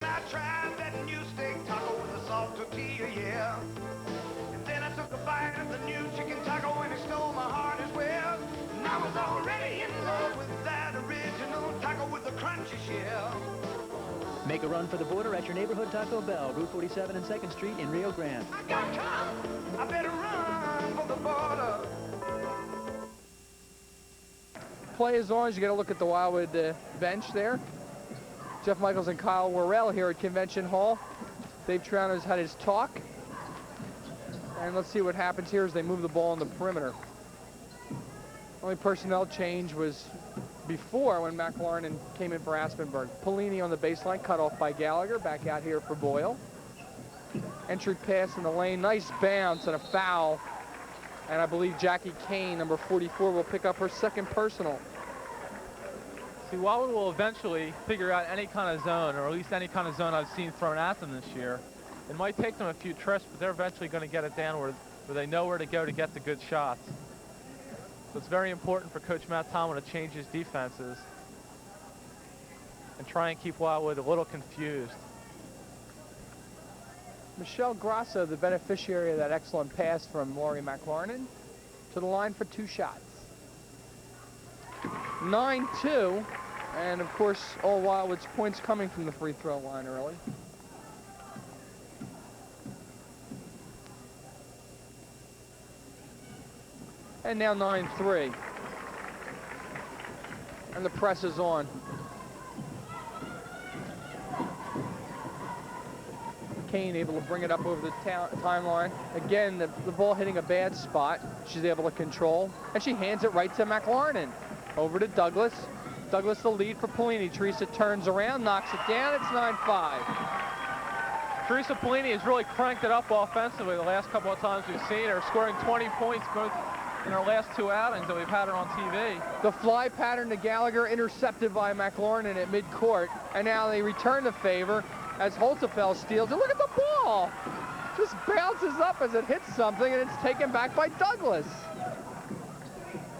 I tried that new steak taco with a salt tortilla, yeah. And then I took a bite of the new chicken taco and it stole my heart as well. And I was already in love with that original taco with the crunchy shell. Make a run for the border at your neighborhood Taco Bell, Route 47 and 2nd Street in Rio Grande. I gotta come, I better run for the border. Play is on as you get a look at the Wildwood bench there. Jeff Michaels and Kyle Worrell here at Convention Hall. Dave Triano's had his talk. And let's see what happens here as they move the ball on the perimeter. Only personnel change was before when McLaurin came in for Aspenberg. Polini on the baseline, cut off by Gallagher. Back out here for Boyle. Entry pass in the lane, nice bounce and a foul. And I believe Jackie Kane, number 44, will pick up her second personal. See, Wildwood will eventually figure out any kind of zone, or at least any kind of zone I've seen thrown at them this year. It might take them a few trips, but they're eventually going to get it down where they know where to go to get the good shots. So it's very important for Coach Matt Tomlin to change his defenses and try and keep Wildwood a little confused. Michelle Grasso, the beneficiary of that excellent pass from Maury McLaurin, to the line for 2 shots. 9-2, and of course all Wildwood's points coming from the free throw line early. And now 9-3. And the press is on. Kane able to bring it up over the timeline. Again, the ball hitting a bad spot. She's able to control. And she hands it right to McLaurin. Over to Douglas. Douglas the lead for Polini. Teresa turns around, knocks it down. It's 9-5. Teresa Polini has really cranked it up offensively the last couple of times we've seen her, scoring 20 points both in her last 2 outings that we've had her on TV. The fly pattern to Gallagher intercepted by McLaurin at midcourt. And now they return the favor as Holzefeld steals it. Look at the ball! Just bounces up as it hits something, and it's taken back by Douglas.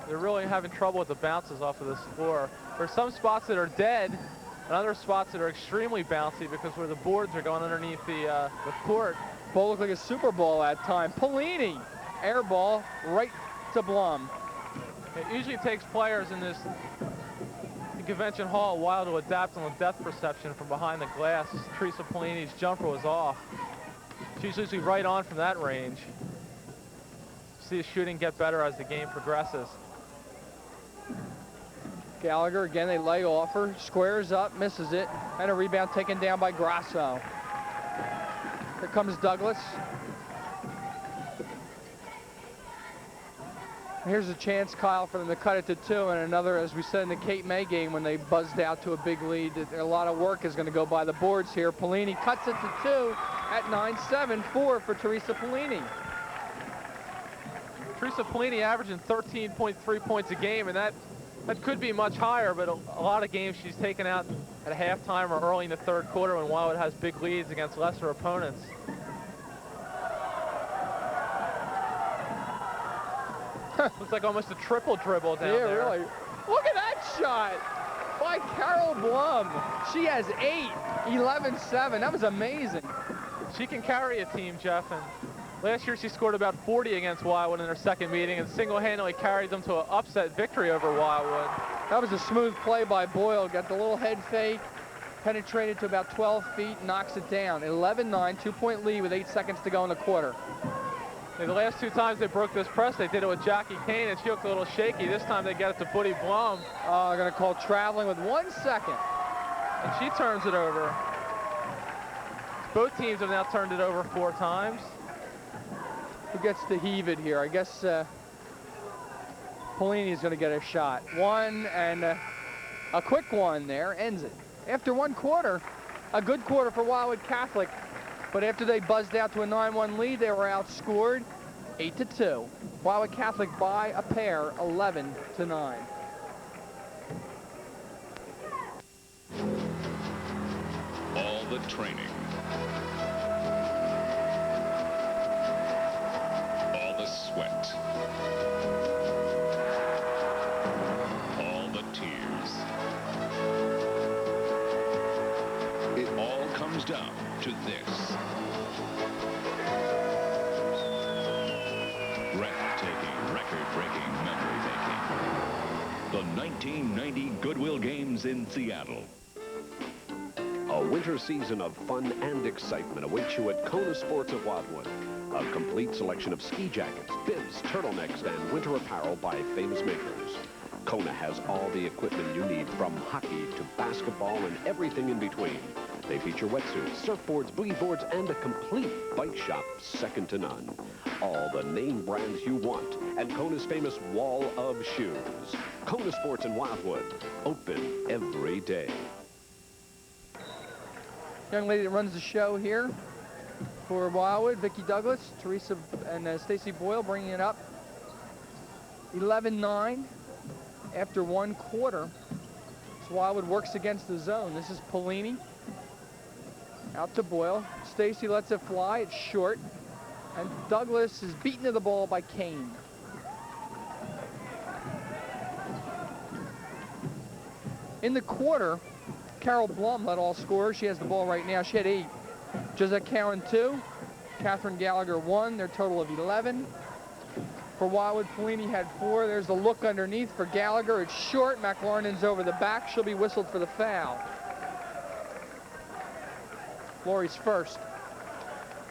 They're really having trouble with the bounces off of this floor. There's some spots that are dead and other spots that are extremely bouncy because where the boards are going underneath the court. Ball looked like a Super Bowl at time. Polini, air ball right to Blum. It usually takes players in this Convention Hall a while to adapt on the depth perception from behind the glass. Teresa Polini's jumper was off. She's usually right on from that range. See the shooting get better as the game progresses. Gallagher, again, they lay off her, squares up, misses it, and a rebound taken down by Grasso. Here comes Douglas. Here's a chance, Kyle, for them to cut it to 2, and another, as we said in the Cape May game when they buzzed out to a big lead, a lot of work is going to go by the boards here. Polini cuts it to 2 at 9-7, 4 for Teresa Polini. Teresa Polini averaging 13.3 points a game, and that could be much higher, but a lot of games she's taken out at halftime or early in the 3rd quarter when Wildwood has big leads against lesser opponents. Looks like almost a triple dribble down there. Yeah, really. Look at that shot by Carol Blum. She has 8, 11-7. That was amazing. She can carry a team, Jeff, and last year she scored about 40 against Wildwood in her 2nd meeting and single-handedly carried them to an upset victory over Wildwood. That was a smooth play by Boyle. Got the little head fake, penetrated to about 12 feet, knocks it down. 11-9, 2-point lead with 8 seconds to go in the quarter. And the last 2 times they broke this press, they did it with Jackie Kane, and she looked a little shaky. This time they get it to Buddy Blum. Going to call traveling with 1 second. And she turns it over. Both teams have now turned it over 4 times. Who gets to heave it here? I guess Polini's going to get a shot. One, and a quick one there, ends it. After 1 quarter, a good quarter for Wildwood Catholic, but after they buzzed out to a 9-1 lead, they were outscored 8-2. Wildwood Catholic by a pair, 11-9. All the training. All the sweat. All the tears. It all comes comes down to this. Breathtaking, record-breaking, memory-making. The 1990 Goodwill Games in Seattle. A winter season of fun and excitement awaits you at Kona Sports at Wildwood. A complete selection of ski jackets, bibs, turtlenecks, and winter apparel by famous makers. Kona has all the equipment you need, from hockey to basketball and everything in between. They feature wetsuits, surfboards, boogie boards, and a complete bike shop second to none. All the name brands you want, and Kona's famous wall of shoes. Kona Sports in Wildwood, open every day. Young lady that runs the show here for Wildwood, Vicki Douglas, Teresa and Stacy Boyle bringing it up. 11-9 after one quarter. So Wildwood works against the zone. This is Polini. Out to Boyle. Stacy lets it fly. It's short. And Douglas is beaten to the ball by Kane. In the quarter, Carol Blum led all scorers. She has the ball right now. She had 8. Josette Cowan 2. Catherine Gallagher 1. Their total of 11. For Wildwood, Polini had 4. There's the look underneath for Gallagher. It's short. McLaurin's over the back. She'll be whistled for the foul. Laurie's first.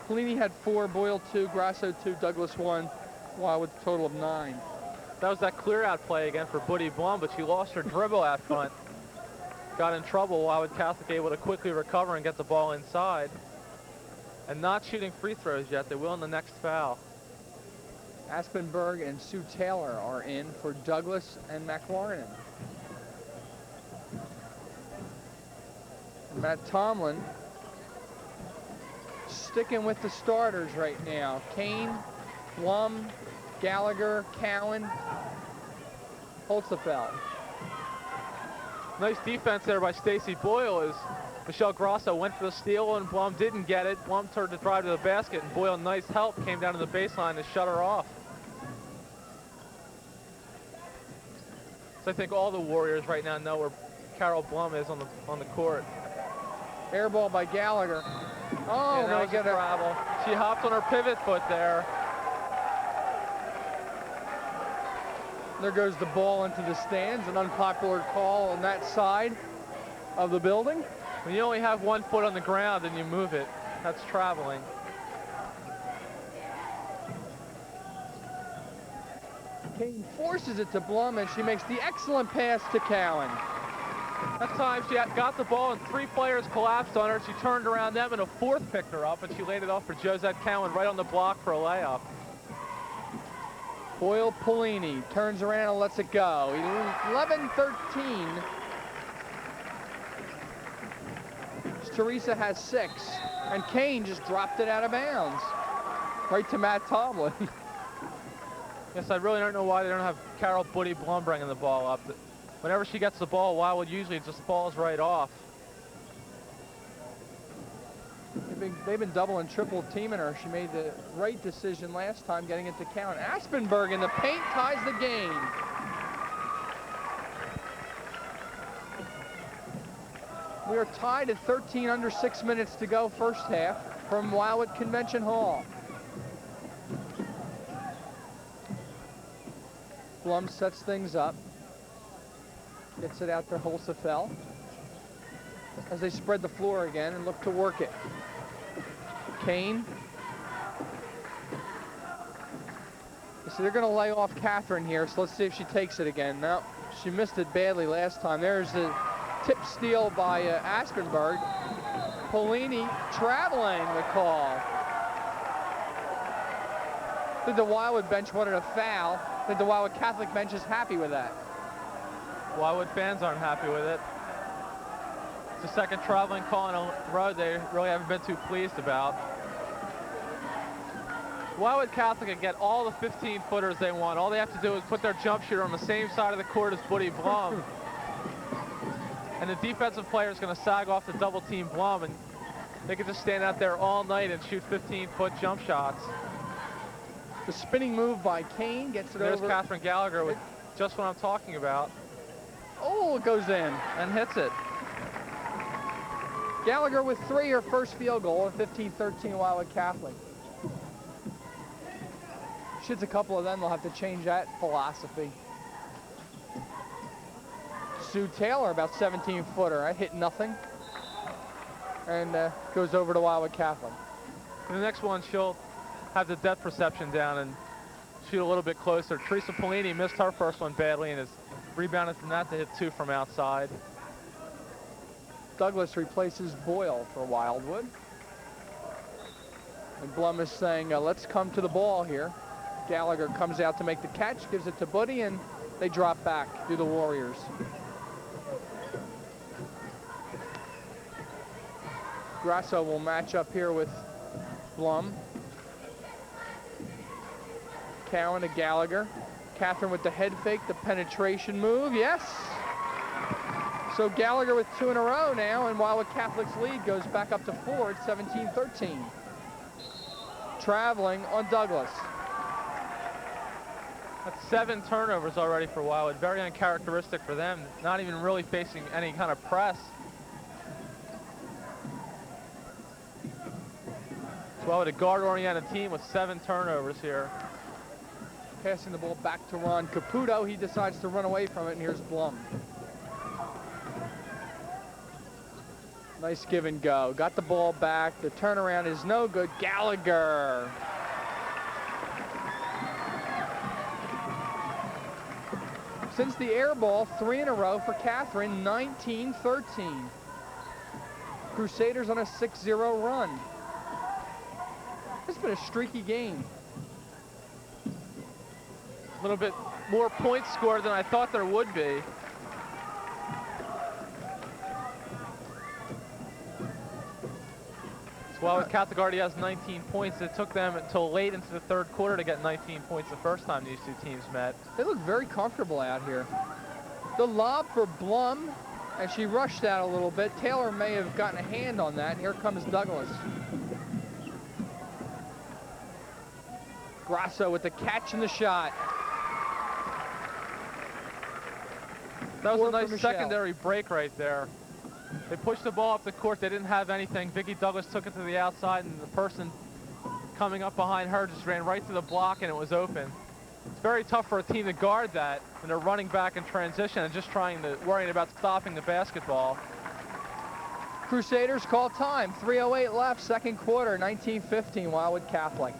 Polini had 4, Boyle 2, Grasso 2, Douglas 1. Wildwood total of 9. That was that clear-out play again for Buddy Blum, but she lost her dribble out front. Got in trouble. Wildwood Catholic able to quickly recover and get the ball inside. And not shooting free throws yet. They will in the next foul. Aspenberg and Sue Taylor are in for Douglas and McLaurin. Matt Tomlin sticking with the starters right now. Kane, Blum, Gallagher, Cowan, Holzefeld. Nice defense there by Stacy Boyle as Michelle Grasso went for the steal and Blum didn't get it. Blum turned to drive to the basket and Boyle, nice help, came down to the baseline to shut her off. So I think all the Warriors right now know where Carol Blum is on the court. Air ball by Gallagher. Oh, that was a travel. She hopped on her pivot foot there. There goes the ball into the stands, an unpopular call on that side of the building. When you only have 1 foot on the ground and you move it, that's traveling. Kane forces it to Blum, and she makes the excellent pass to Cowan. That time she got the ball and 3 players collapsed on her. She turned around them and a 4th picked her up and she laid it off for Josette Cowan right on the block for a layup. Boyle Polini turns around and lets it go. 11-13. Teresa has 6. And Kane just dropped it out of bounds. Right to Matt Tomlin. Yes, I really don't know why they don't have Carol Buddy Blum bringing the ball up. Whenever she gets the ball, Wildwood usually just falls right off. They've been double and triple teaming her. She made the right decision last time, getting it to Cowan. Aspenberg in the paint ties the game. We are tied at 13 under 6 minutes to go first half from Wildwood Convention Hall. Blum sets things up. Gets it out to Holzefeld as they spread the floor again and look to work it. Kane. So they're going to lay off Catherine here, so let's see if she takes it again. No, she missed it badly last time. There's the tip steal by Aspenberg. Polini traveling the call. I think the Wildwood bench wanted a foul. I think the Wildwood Catholic bench is happy with that. Wildwood fans aren't happy with it. It's the second traveling call in a row they really haven't been too pleased about. Wildwood Catholic can get all the 15-footers they want. All they have to do is put their jump shooter on the same side of the court as Buddy Blum. And the defensive player is going to sag off the double team Blum, and they can just stand out there all night and shoot 15-foot jump shots. The spinning move by Kane gets it over. There's Catherine Gallagher with just what I'm talking about. Oh, it goes in. And hits it. Gallagher with 3, her first field goal, and 15-13 Wildwood Catholic. Shoots a couple of them, they'll have to change that philosophy. Sue Taylor, about 17-footer. I hit nothing. And goes over to Wildwood Catholic. In the next one, she'll have the depth perception down and shoot a little bit closer. Teresa Polini missed her first one badly and has rebounded from that to hit 2 from outside. Douglas replaces Boyle for Wildwood. And Blum is saying, let's come to the ball here. Gallagher comes out to make the catch, gives it to Buddy, and they drop back, do the Warriors. Grasso will match up here with Blum. Cowan to Gallagher. Catherine with the head fake, the penetration move, yes! So Gallagher with 2 in a row now, and Wildwood Catholic's lead goes back up to 4 at 17-13. Traveling on Douglas. That's 7 turnovers already for Wildwood. Very uncharacteristic for them. Not even really facing any kind of press. It's Wildwood, a guard-oriented team with 7 turnovers here. Passing the ball back to Ron Caputo. He decides to run away from it, and here's Blum. Nice give and go. Got the ball back. The turnaround is no good. Gallagher. Since the air ball, 3 in a row for Catherine, 19-13. Crusaders on a 6-0 run. It's been a streaky game. A little bit more points scored than I thought there would be. Wildwood Catholic already has 19 points. It took them until late into the 3rd quarter to get 19 points the first time these 2 teams met. They look very comfortable out here. The lob for Blum, and she rushed that a little bit. Taylor may have gotten a hand on that, and here comes Douglas. Grasso with the catch and the shot. That was a nice secondary break right there. They pushed the ball up the court. They didn't have anything. Vicki Douglas took it to the outside, and the person coming up behind her just ran right to the block, and it was open. It's very tough for a team to guard that when they're running back in transition and just worrying about stopping the basketball. Crusaders call time. 3:08 left, 2nd quarter, 19-15, Wildwood Catholic.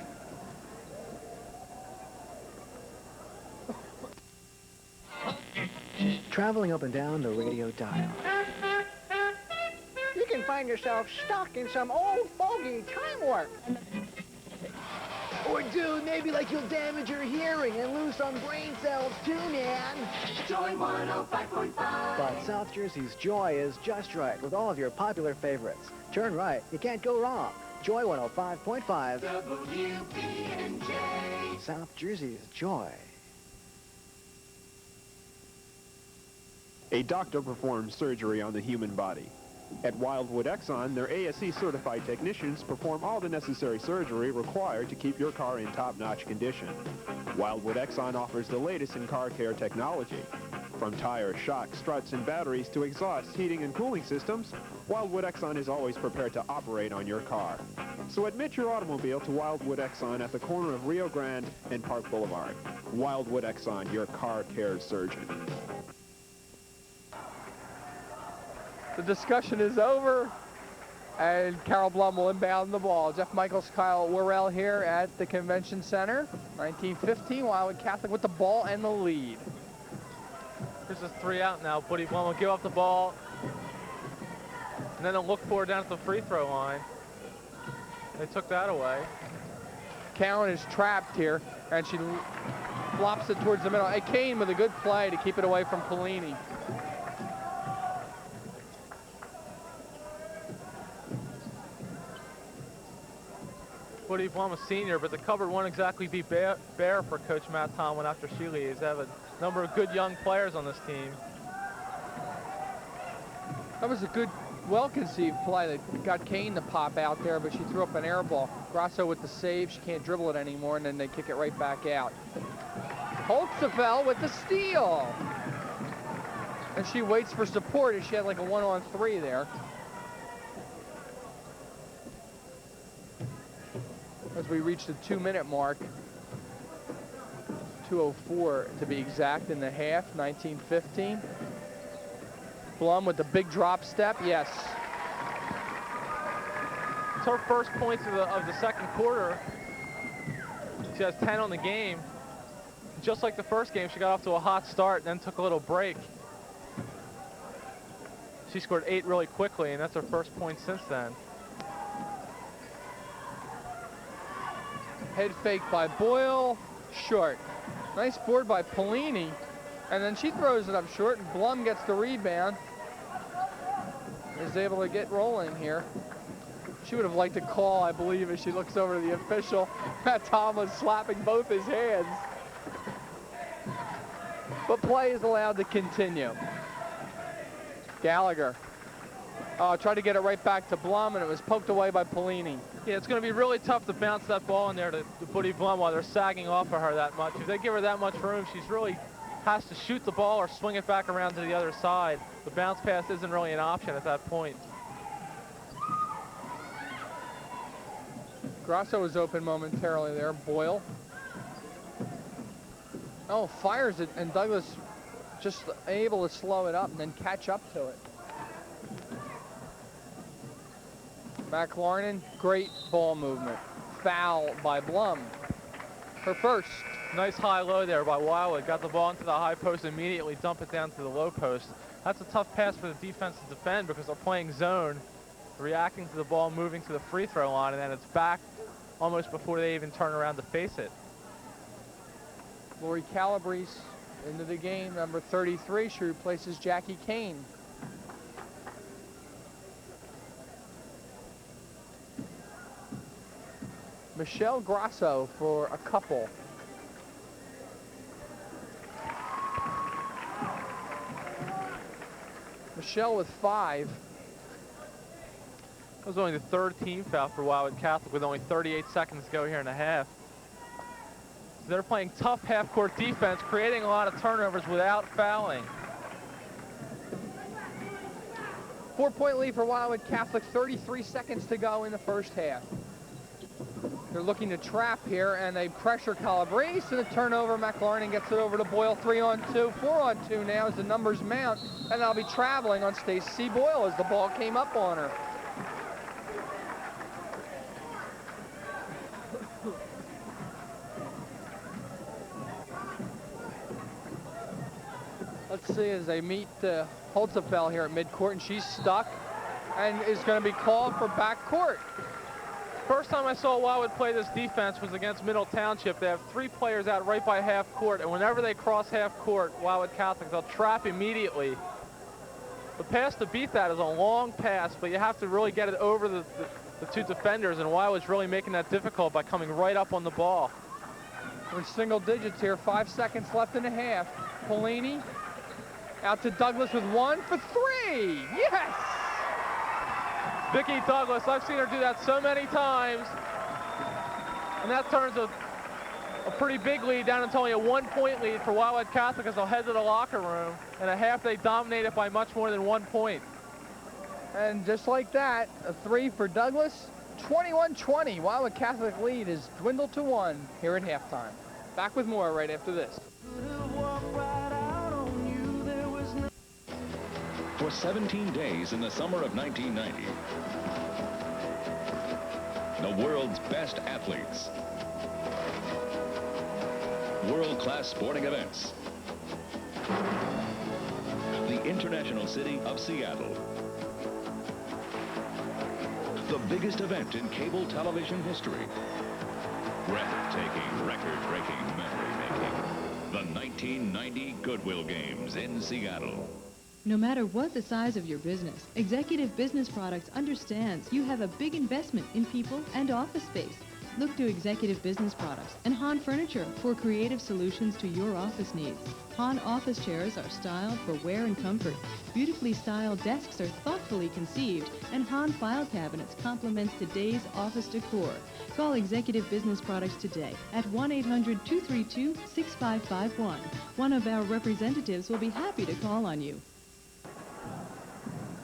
Traveling up and down the radio dial. You can find yourself stuck in some old fogey time warp. Or dude, maybe like you'll damage your hearing and lose some brain cells too, man. Joy 105.5. But South Jersey's Joy is just right with all of your popular favorites. Turn right, you can't go wrong. Joy 105.5. WPNJ. South Jersey's Joy. A doctor performs surgery on the human body. At Wildwood Exxon, their ASE-certified technicians perform all the necessary surgery required to keep your car in top-notch condition. Wildwood Exxon offers the latest in car care technology. From tires, shocks, struts, and batteries to exhaust, heating, and cooling systems, Wildwood Exxon is always prepared to operate on your car. So admit your automobile to Wildwood Exxon at the corner of Rio Grande and Park Boulevard. Wildwood Exxon, your car care surgeon. The discussion is over, and Carol Blum will inbound the ball. Jeff Michaels, Kyle Worrell here at the Convention Center. 19-15, Wildwood Catholic with the ball and the lead. Here's a 3 out now. Buddy Blum will give up the ball, and then they'll look for it down at the free throw line. They took that away. Cowan is trapped here, and she flops it towards the middle. Hey, Kane with a good play to keep it away from Polini. Woody Blum, a senior, but the cupboard won't exactly be bare for Coach Matt Tomlin after she leaves. They have a number of good young players on this team. That was a good, well-conceived play that got Kane to pop out there, but she threw up an air ball. Grasso with the save. She can't dribble it anymore, and then they kick it right back out. Holtzefeld with the steal. And she waits for support, and she had like a 1-on-3 there. as we reach the 2-minute mark. 2:04 to be exact in the half, 19-15. Blum with the big drop step, yes. It's her first points of the second quarter. She has 10 on the game. Just like the first game, she got off to a hot start and then took a little break. She scored 8 really quickly, and that's her first point since then. Head fake by Boyle, short. Nice board by Polini, and then she throws it up short, and Blum gets the rebound. Is able to get rolling here. She would have liked a call, I believe, as she looks over to the official. Tom was slapping both his hands. But play is allowed to continue. Gallagher tried to get it right back to Blum, and it was poked away by Polini. Yeah, it's going to be really tough to bounce that ball in there to Buddy Blum while they're sagging off of her that much. If they give her that much room, she's really has to shoot the ball or swing it back around to the other side. The bounce pass isn't really an option at that point. Grasso was open momentarily there. Boyle. Oh, fires it, and Douglas just able to slow it up and then catch up to it. McLaurin, great ball movement. Foul by Blum. Her first. Nice high-low there by Wildwood. Got the ball into the high post, immediately dump it down to the low post. That's a tough pass for the defense to defend because they're playing zone, reacting to the ball moving to the free throw line, and then it's back almost before they even turn around to face it. Lori Calabrese into the game, number 33. She replaces Jackie Kane. Michelle Grasso for a couple. Michelle with 5. That was only the 3rd team foul for Wildwood Catholic with only 38 seconds to go here in the half. So they're playing tough half-court defense, creating a lot of turnovers without fouling. 4-point lead for Wildwood Catholic, 33 seconds to go in the first half. They're looking to trap here, and they pressure Calabrese, and a turnover. McLaurin gets it over to Boyle. 3-on-2, 4-on-2 now as the numbers mount, and they'll be traveling on Stacey Boyle as the ball came up on her. Let's see as they meet Holzapfel here at midcourt, and she's stuck and is going to be called for backcourt. First time I saw Wildwood play this defense was against Middle Township. They have 3 players out right by half court, and whenever they cross half court, Wildwood Catholic, they'll trap immediately. The pass to beat that is a long pass, but you have to really get it over the 2 defenders, and Wildwood's really making that difficult by coming right up on the ball. We're in single digits here, 5 seconds left in the half. Polini out to Douglas with 1 for 3. Yes! Vicki Douglas, I've seen her do that so many times. And that turns a pretty big lead down into only a 1-point lead for Wildwood Catholic as they'll head to the locker room. In a half, they dominate it by much more than 1 point. And just like that, a 3 for Douglas. 21-20. Wildwood Catholic lead is dwindled to 1 here at halftime. Back with more right after this. For 17 days in the summer of 1990, the world's best athletes, world-class sporting events, the international city of Seattle, the biggest event in cable television history, breathtaking, record-breaking memory-making, the 1990 Goodwill Games in Seattle. No matter what the size of your business, Executive Business Products understands you have a big investment in people and office space. Look to Executive Business Products and Hahn Furniture for creative solutions to your office needs. Hahn office chairs are styled for wear and comfort. Beautifully styled desks are thoughtfully conceived, and Hahn file cabinets complements today's office decor. Call Executive Business Products today at 1-800-232-6551. One of our representatives will be happy to call on you.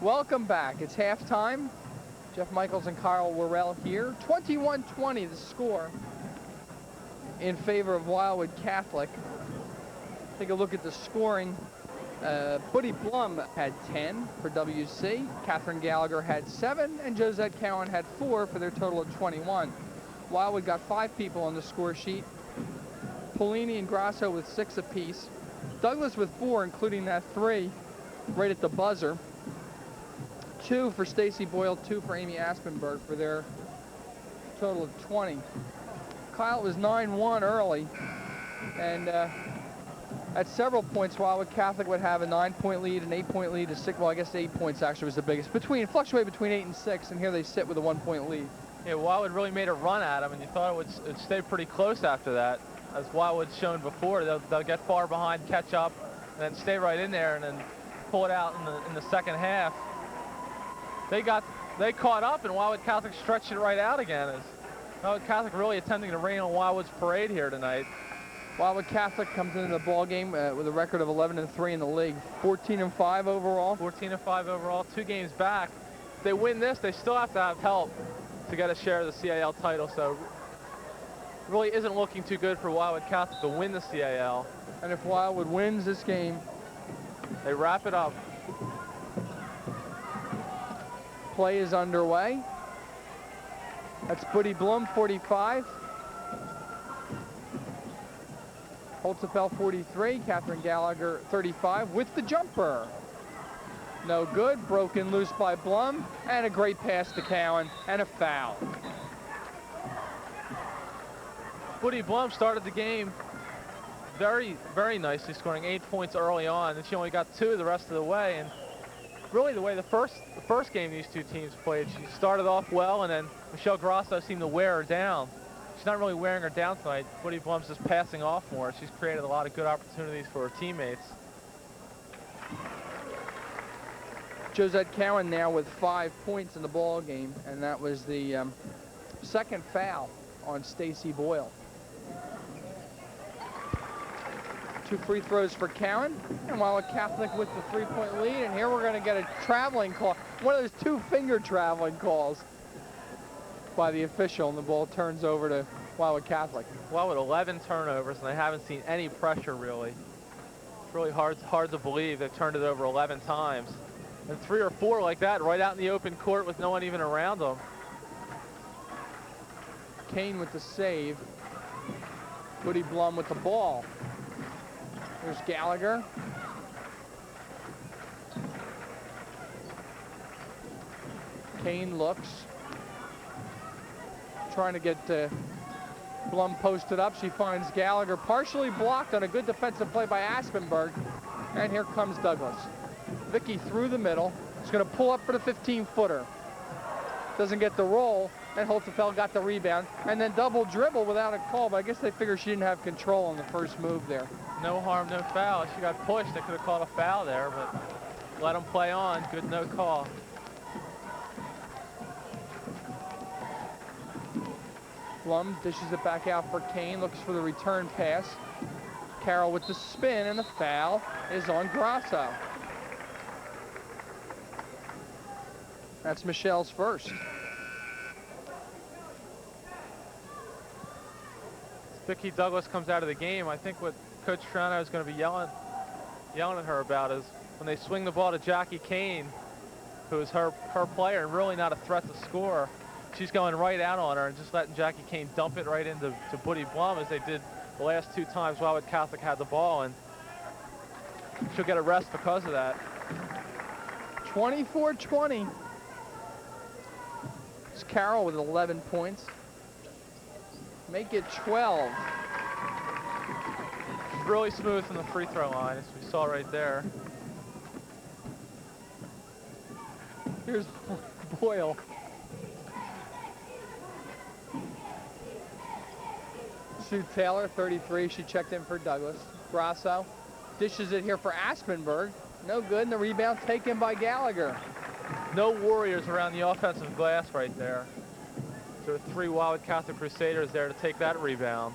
Welcome back. It's halftime. Jeff Michaels and Kyle Worrell here. 21-20 the score in favor of Wildwood Catholic. Take a look at the scoring. Buddy Blum had 10 for WC. Catherine Gallagher had 7, and Josette Cowan had 4 for their total of 21. Wildwood got 5 people on the score sheet. Polini and Grasso with 6 apiece. Douglas with 4, including that 3 right at the buzzer. 2 for Stacy Boyle, 2 for Amy Aspenberg for their total of 20. Kyle was 9-1 early, and at several points, Wildwood Catholic would have a 9-point lead, an 8-point lead, a 6. Well, I guess 8 points actually was the biggest. Fluctuate between 8 and 6, and here they sit with a 1-point lead. Yeah, Wildwood really made a run at them, and you thought it'd stay pretty close after that. As Wildwood's shown before, they'll get far behind, catch up, and then stay right in there, and then pull it out in the second half. They caught up, and Wildwood Catholic stretched it right out again. As Wildwood Catholic really attempting to rain on Wildwood's parade here tonight. Wildwood Catholic comes into the ball game with a record of 11-3 in the league, 14-5 overall. 14-5 overall, 2 games back. If they win this, they still have to have help to get a share of the CAL title. So really isn't looking too good for Wildwood Catholic to win the CAL. And if Wildwood wins this game, they wrap it up. Play is underway. That's Buddy Blum, 45. Holtzapfel, 43. Catherine Gallagher, 35, with the jumper. No good. Broken loose by Blum. And a great pass to Cowan. And a foul. Buddy Blum started the game very, very nicely, scoring 8 points early on. And she only got 2 the rest of the way. And really the way the first game these two teams played, she started off well, and then Michelle Grasso seemed to wear her down. She's not really wearing her down tonight. Buddy Blum's just passing off more. She's created a lot of good opportunities for her teammates. Josette Cowan now with 5 points in the ball game, and that was the second foul on Stacy Boyle. 2 free throws for Cowan, and Wildwood Catholic with the 3-point lead, and here we're going to get a traveling call. One of those 2-finger traveling calls by the official, and the ball turns over to Wildwood Catholic. Wildwood 11 turnovers, and they haven't seen any pressure really. It's really hard to believe they've turned it over 11 times. And 3 or 4 like that right out in the open court with no one even around them. Kane with the save. Buddy Blum with the ball. There's Gallagher. Kane looks. Trying to get Blum posted up. She finds Gallagher partially blocked on a good defensive play by Aspenberg. And here comes Douglas. Vicky through the middle. She's going to pull up for the 15-footer. Doesn't get the roll, and Holtzapfel got the rebound. And then double dribble without a call, but I guess they figured she didn't have control on the first move there. No harm, no foul. She got pushed. They could have called a foul there, but let them play on. Good no call. Blum dishes it back out for Kane, looks for the return pass. Carroll with the spin, and the foul is on Grasso. That's Michelle's first. Vicky Douglas comes out of the game. I think what Coach Triano is going to be yelling at her about is when they swing the ball to Jackie Kane, who is her player and really not a threat to score, she's going right out on her and just letting Jackie Kane dump it right into Buddy Blum, as they did the last 2 times Wildwood Catholic had the ball, and she'll get a rest because of that. 24-20. It's Carroll with 11 points. Make it 12. Really smooth from the free throw line, as we saw right there. Here's Boyle. Sue Taylor, 33. She checked in for Douglas. Grasso dishes it here for Aspenberg. No good, and the rebound taken by Gallagher. No warriors around the offensive glass right there. There are 3 Wildwood Catholic Crusaders there to take that rebound.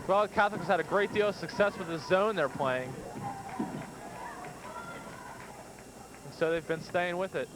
Wildwood Catholic has had a great deal of success with the zone they're playing. And so they've been staying with it.